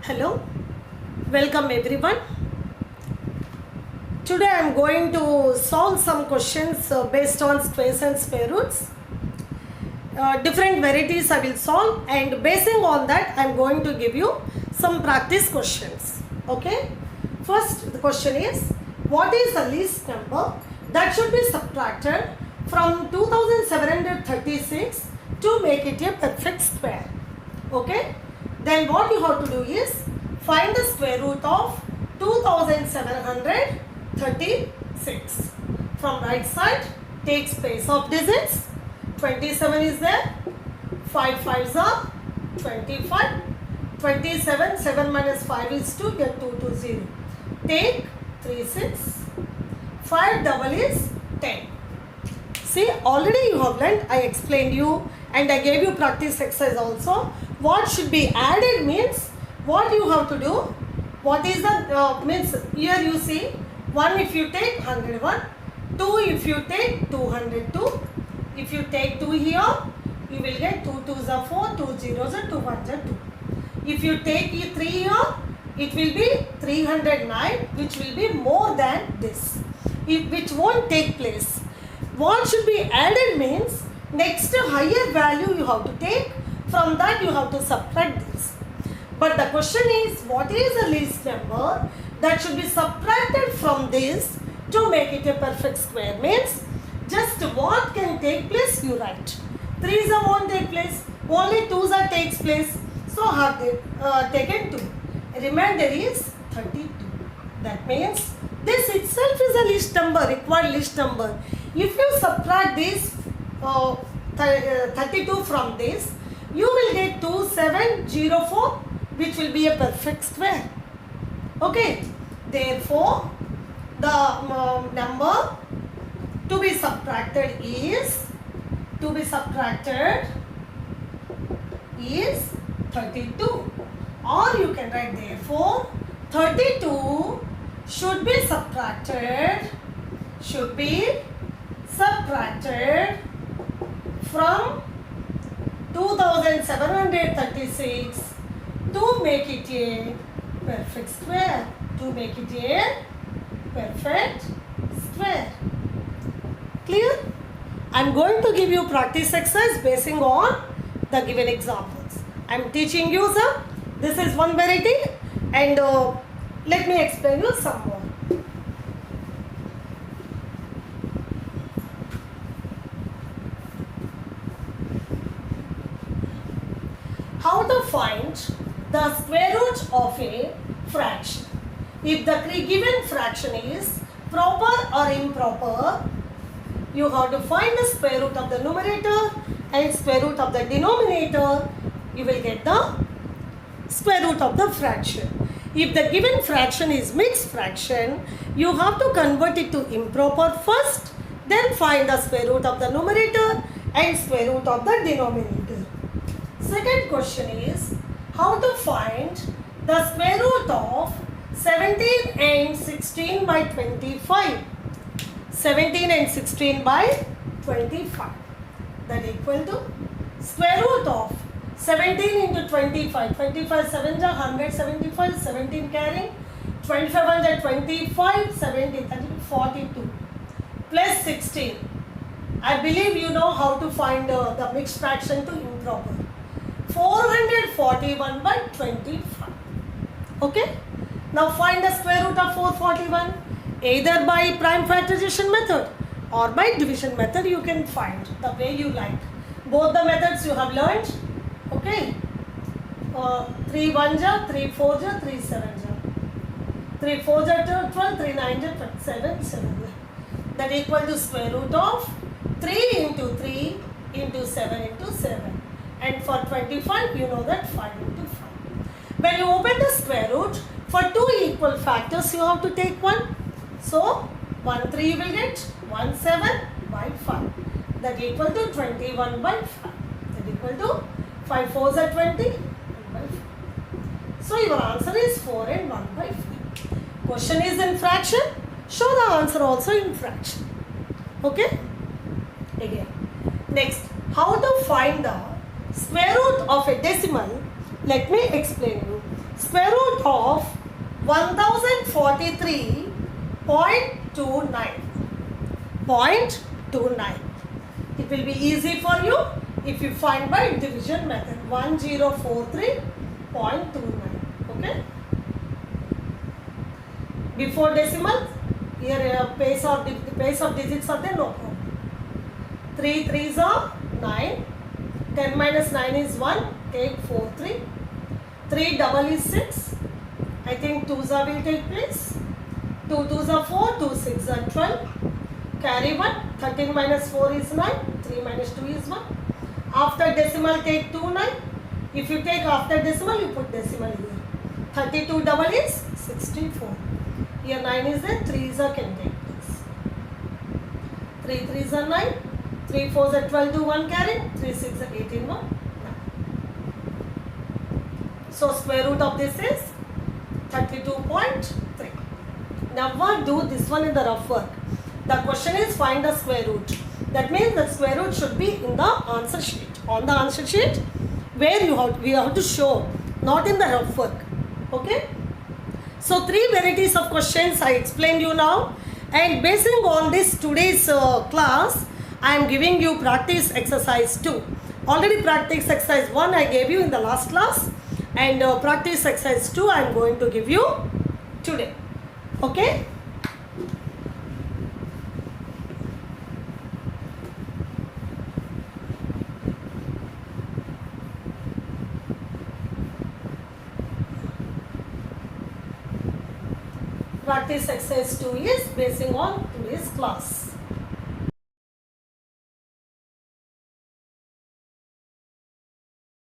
Hello, welcome everyone. Today I am going to solve some questions based on squares and square roots. Different varieties I will solve, and basing on that I am going to give you some practice questions. Okay. First the question is, what is the least number that should be subtracted from 2736 to make it a perfect square? Okay. Then what you have to do is find the square root of 2736. From right side, take space of digits. 27 is there. 5 5s are 25. 27, 7 minus 5 is 2, get 2 to 0. Take 3 6. 5 double is 10. See, already you have learnt, I explained you and I gave you practice exercise also. What should be added means, what you have to do, what is the, means here you see, 1 if you take 101, 2 if you take 202, if you take 2 here, you will get 2 2s are 4, 2 zeros are 2 1s are 2. If you take 3 here, it will be 309, which will be more than this, which won't take place. What should be added means, next higher value you have to take, from that you have to subtract this. But the question is, what is the least number that should be subtracted from this to make it a perfect square? Means, just what can take place you write. 3s are won't take place, only 2s are takes place. So have they taken 2. Remainder is 32. That means, this itself is a least number, required least number. If you subtract this 32 from this, you will get 2704, which will be a perfect square. Okay. Therefore, the number to be subtracted is 32. Or you can write therefore 32 should be subtracted from 2736 to make it a perfect square. Clear? I am going to give you practice exercise basing on the given examples. I am teaching you some. This is one variety, and let me explain you some more. How to find the square root of a fraction? If the given fraction is proper or improper, you have to find the square root of the numerator and square root of the denominator. You will get the square root of the fraction. If the given fraction is mixed fraction, you have to convert it to improper first, then find the square root of the numerator and square root of the denominator. Second question is, how to find the square root of 17 and 16 by 25. 17 and 16 by 25. That equal to square root of 17 into 25. 25 7s are 175, 17 carrying. 25 1s are 25, 17, that is 42. Plus 16. I believe you know how to find the mixed fraction to improper. 441 by 25. Okay. Now find the square root of 441. Either by prime factorization method or by division method you can find the way you like. Both the methods you have learned. Okay. 3 1s are, 3 4s are, 3 7s are. 3 4s are 12, 3 9s are 27, 7. That equal to square root of 3 into 3 into 7 into 7. And for 25, you know that 5 into 5. When you open the square root, for 2 equal factors, you have to take 1. So, 1 3 you will get 1 7 by 5. That equal to 21 by 5. That equal to 5 4s are 20, 1 by 5. So, your answer is 4 and 1 by 5. Question is in fraction. Show the answer also in fraction. Okay? Again. Next, how to find the square root of a decimal. Let me explain you. Square root of 1043.29. 0.29. It will be easy for you if you find by division method. 1043.29. Okay. Before decimal, here pace of digits are there, no problem. 3 3s are 9. 10 minus 9 is 1. Take 4 3. 3 double is 6. I think 2s are will take place. 2 2s are 4. 2 6 are 12. Carry 1. 13 minus 4 is 9. 3 minus 2 is 1. After decimal take 2 9. If you take after decimal, you put decimal here. 32 double is 64. Here 9 is there. 3s are can take place. 3 3s are 9. 3 4s are 12 to 1 carry. 3 6 are 18 1. 9. So square root of this is 32.3. Now what do this one in the rough work? The question is find the square root. That means the square root should be in the answer sheet. On the answer sheet where we have to show, not in the rough work. Okay. So 3 varieties of questions I explained you now, and basing on this today's class, I am giving you practice exercise 2. Already practice exercise 1 I gave you in the last class, and practice exercise 2 I am going to give you today. Okay. Practice exercise 2 is basing on today's class.